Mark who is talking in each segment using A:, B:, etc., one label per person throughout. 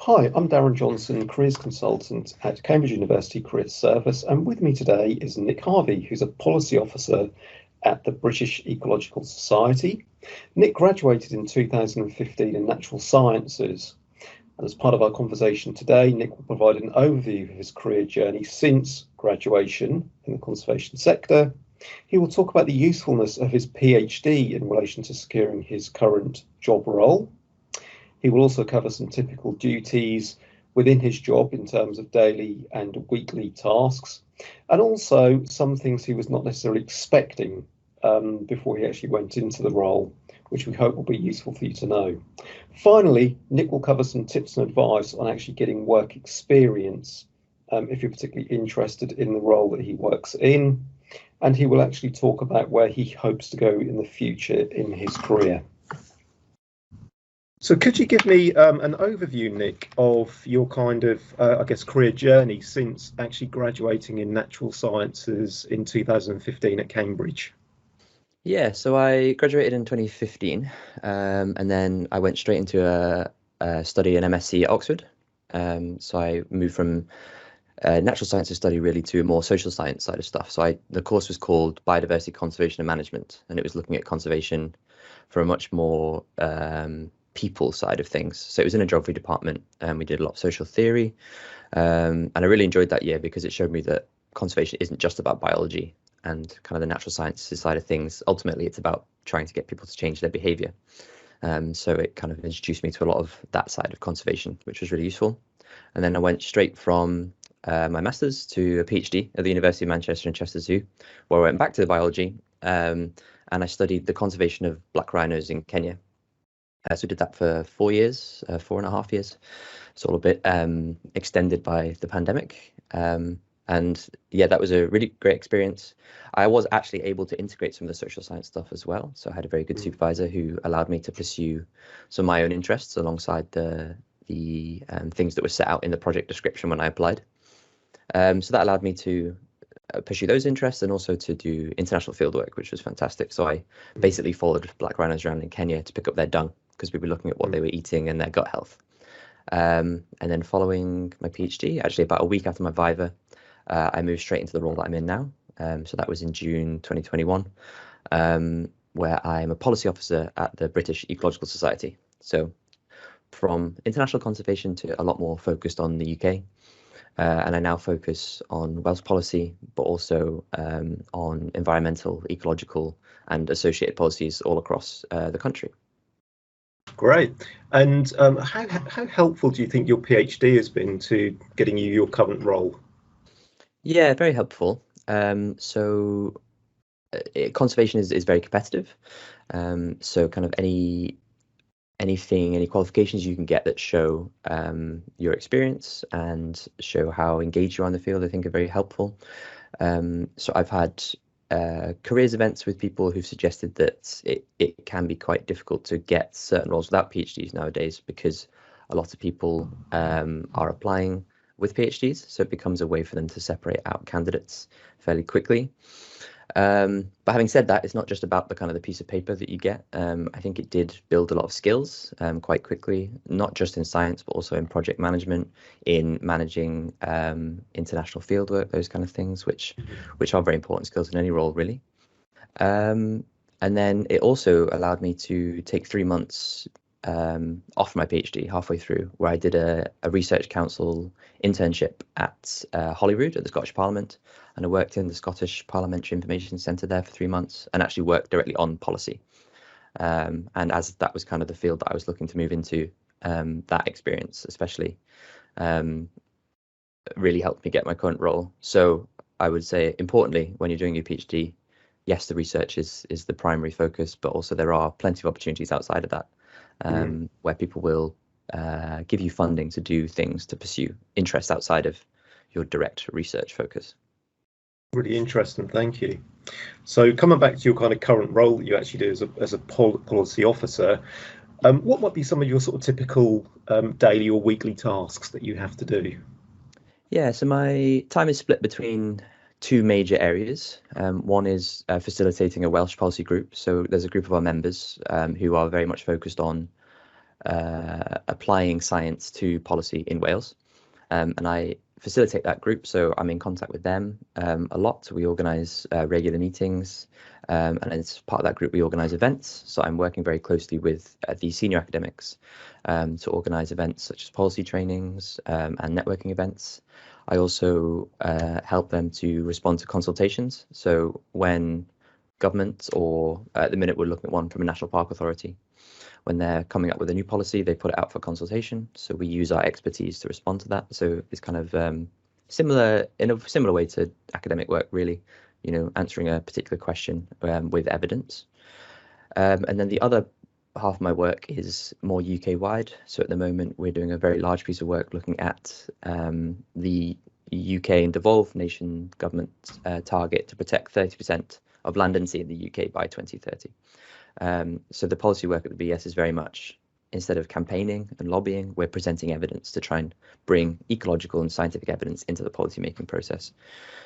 A: Hi, I'm Darren Johnson, Careers Consultant at Cambridge University Careers Service, and with me today is Nick Harvey, who's a Policy Officer at the British Ecological Society. Nick graduated in 2015 in Natural Sciences, and as part of our conversation today, Nick will provide an overview of his career journey since graduation in the conservation sector. He will talk about the usefulness of his PhD in relation to securing his current job role. He will also cover some typical duties within his job in terms of daily and weekly tasks, and also some things he was not necessarily expecting before he actually went into the role, which we hope will be useful for you to know. Finally, Nick will cover some tips and advice on actually getting work experience if you're particularly interested in the role that he works in, and he will actually talk about where he hopes to go in the future in his career. So could you give me an overview, Nick, of your kind of, career journey since actually graduating in natural sciences in 2015 at Cambridge?
B: Yeah, so I graduated in 2015, and then I went straight into a study an MSc at Oxford. So I moved from natural sciences study really to a more social science side of stuff. So the course was called Biodiversity Conservation and Management, and it was looking at conservation for a much more people side of things. So it was in a geography department, and we did a lot of social theory, and I really enjoyed that year because it showed me that conservation isn't just about biology and kind of the natural sciences side of things. Ultimately, it's about trying to get people to change their behavior. So it kind of introduced me to a lot of that side of conservation, which was really useful. And then I went straight from my master's to a PhD at the University of Manchester in Chester Zoo, where I went back to the biology, and I studied the conservation of black rhinos in Kenya. So we did that for 4 years, 4.5 years. It's all a bit extended by the pandemic. And yeah, that was a really great experience. I was actually able to integrate some of the social science stuff as well. So I had a very good supervisor who allowed me to pursue some of my own interests alongside the things that were set out in the project description when I applied. So that allowed me to pursue those interests and also to do international fieldwork, which was fantastic. So I basically followed black rhinos around in Kenya to pick up their dung because we were looking at what they were eating and their gut health. And then following my PhD, actually about a week after my Viva, I moved straight into the role that I'm in now. So that was in June 2021, where I'm a policy officer at the British Ecological Society. So from international conservation to a lot more focused on the UK. And I now focus on Welsh policy, but also on environmental, ecological, and associated policies all across the country.
A: Great. And how helpful do you think your PhD has been to getting you your current role?
B: Yeah, very helpful. So conservation is very competitive. So kind of any qualifications you can get that show your experience and show how engaged you are in the field, I think are very helpful. So I've had careers events with people who've suggested that it can be quite difficult to get certain roles without PhDs nowadays because a lot of people are applying with PhDs, so it becomes a way for them to separate out candidates fairly quickly. But having said that, it's not just about the kind of the piece of paper that you get. I think it did build a lot of skills quite quickly, not just in science, but also in project management, in managing international fieldwork, those kind of things, which are very important skills in any role, really. And then it also allowed me to take 3 months off my PhD halfway through, where I did a research council internship at Holyrood at the Scottish Parliament, and I worked in the Scottish Parliamentary Information Centre there for 3 months and actually worked directly on policy. And as that was kind of the field that I was looking to move into, that experience especially really helped me get my current role. So I would say, importantly, when you're doing your PhD, yes, the research is the primary focus, but also there are plenty of opportunities outside of that. Where people will give you funding to do things to pursue interests outside of your direct research focus.
A: Really interesting, thank you. So coming back to your kind of current role that you actually do as a policy officer, what might be some of your sort of typical daily or weekly tasks that you have to do?
B: Yeah, so my time is split between two major areas. One is facilitating a Welsh policy group. So there's a group of our members who are very much focused on applying science to policy in Wales. And I facilitate that group, so I'm in contact with them a lot. We organise regular meetings, and as part of that group, we organise events. So I'm working very closely with the senior academics to organise events such as policy trainings and networking events. I also help them to respond to consultations. So when governments, or at the minute we're looking at one from a national park authority, when they're coming up with a new policy, they put it out for consultation. So we use our expertise to respond to that. So it's kind of similar, in a similar way to academic work, really, answering a particular question with evidence. And then the other half of my work is more UK wide. So at the moment, we're doing a very large piece of work looking at the UK and devolved nation government target to protect 30% of land and sea in the UK by 2030. So the policy work at the BS is very much, instead of campaigning and lobbying, we're presenting evidence to try and bring ecological and scientific evidence into the policy-making process.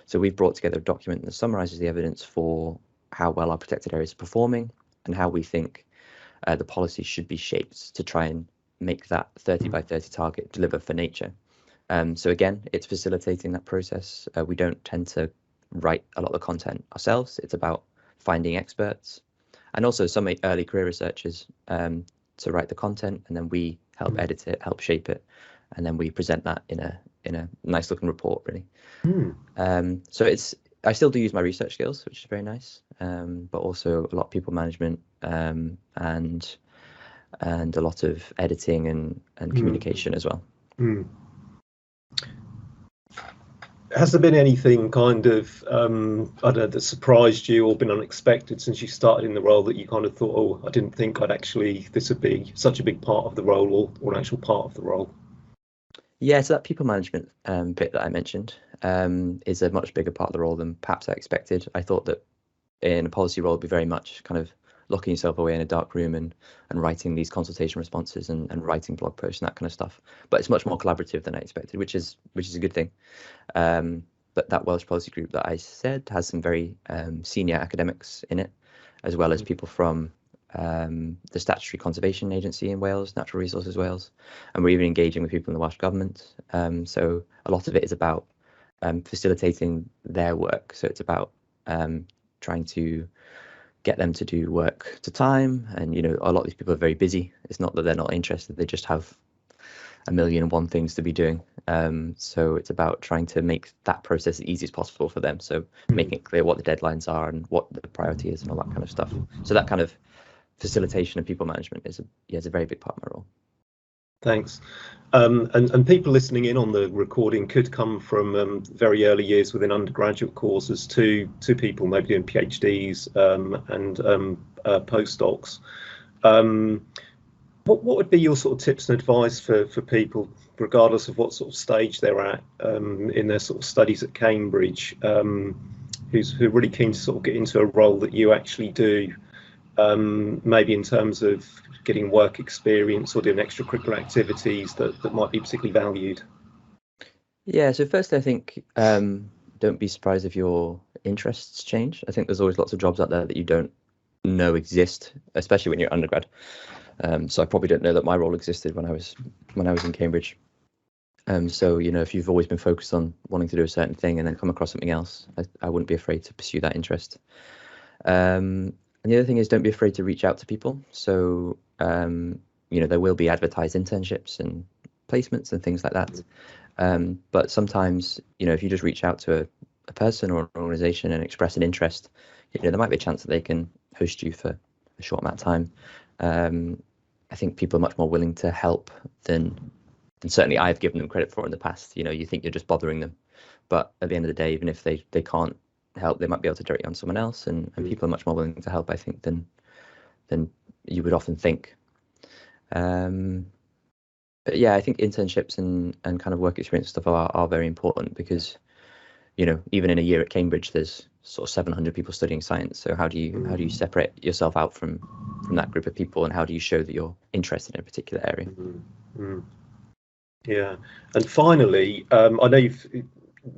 B: So we've brought together a document that summarises the evidence for how well our protected areas are performing and how we think the policy should be shaped to try and make that 30 by 30 target deliver for nature. So again, it's facilitating that process. We don't tend to write a lot of the content ourselves. It's about finding experts, and also some early career researchers to write the content, and then we help edit it, help shape it, and then we present that in a nice looking report, really. So I still do use my research skills, which is very nice, but also a lot of people management and a lot of editing and communication as well.
A: Has there been anything kind of, I don't know, that surprised you or been unexpected since you started in the role that you kind of thought, oh, I didn't think this would be such a big part of the role, or an actual part of the role?
B: Yeah, so that people management bit that I mentioned is a much bigger part of the role than perhaps I expected. I thought that in a policy role, it'd be very much kind of locking yourself away in a dark room and writing these consultation responses and writing blog posts and that kind of stuff. But it's much more collaborative than I expected, which is a good thing. But that Welsh policy group that I said has some very senior academics in it, as well as people from the Statutory Conservation Agency in Wales, Natural Resources Wales, and we're even engaging with people in the Welsh Government. So a lot of it is about facilitating their work. So it's about trying to get them to do work to time, and a lot of these people are very busy. It's not that they're not interested, they just have a million and one things to be doing. So it's about trying to make that process as easy as possible for them, so making it clear what the deadlines are and what the priority is and all that kind of stuff. So that kind of facilitation of people management is a very big part of my role.
A: Thanks. And people listening in on the recording could come from very early years within undergraduate courses to people maybe doing PhDs and postdocs. What would be your sort of tips and advice for people, regardless of what sort of stage they're at in their sort of studies at Cambridge, who are really keen to sort of get into a role that you actually do, maybe in terms of getting work experience or doing extracurricular activities that might be particularly valued?
B: Yeah, so firstly, I think don't be surprised if your interests change. I think there's always lots of jobs out there that you don't know exist, especially when you're undergrad. So I probably don't know that my role existed when I was in Cambridge. So if you've always been focused on wanting to do a certain thing and then come across something else, I wouldn't be afraid to pursue that interest. And the other thing is, don't be afraid to reach out to people. So there will be advertised internships and placements and things like that. But sometimes if you just reach out to a person or an organization and express an interest, there might be a chance that they can host you for a short amount of time. I think people are much more willing to help than certainly I've given them credit for in the past. You think you're just bothering them, but at the end of the day, even if they can't help, they might be able to direct you on someone else, and people are much more willing to help, I think, than you would often think. But yeah, I think internships and kind of work experience stuff are very important, because even in a year at Cambridge, there's sort of 700 people studying science. So how do you separate yourself out from that group of people, and how do you show that you're interested in a particular area?
A: Yeah, and finally, I know you've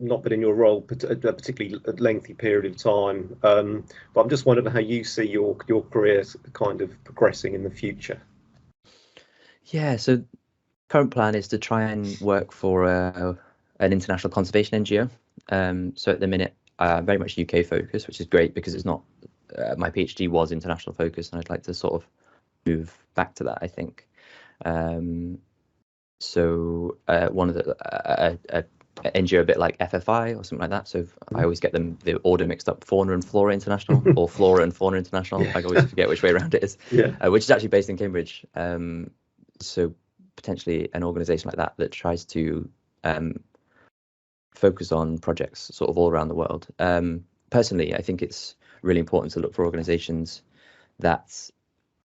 A: not been in your role a particularly lengthy period of time, but I'm just wondering how you see your career kind of progressing in the future.
B: Yeah, so current plan is to try and work for an international conservation NGO. So at the minute, very much UK focused, which is great because it's not my PhD was international focus, and I'd like to sort of move back to that, I think. So one of the NGO a bit like FFI or something like that. So I always get the order mixed up, Fauna and Flora International or Flora and Fauna International.
A: Yeah.
B: I always forget which way around it is.
A: Yeah.
B: Which is actually based in Cambridge. So potentially an organization like that tries to focus on projects sort of all around the world. Personally, I think it's really important to look for organizations that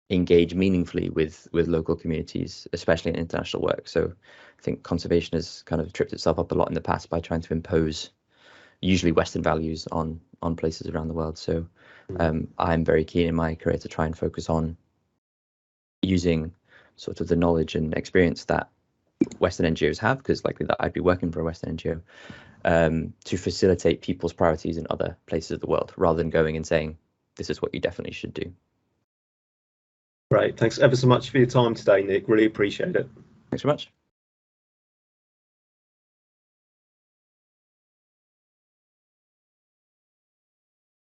B: engage meaningfully with local communities, especially in international work. So I think conservation has kind of tripped itself up a lot in the past by trying to impose usually Western values on places around the world. So I'm very keen in my career to try and focus on using sort of the knowledge and experience that Western NGOs have, because likely that I'd be working for a Western NGO, to facilitate people's priorities in other places of the world, rather than going and saying, this is what you definitely should do.
A: Great. Thanks ever so much for your time today, Nick. Really appreciate it.
B: Thanks very much.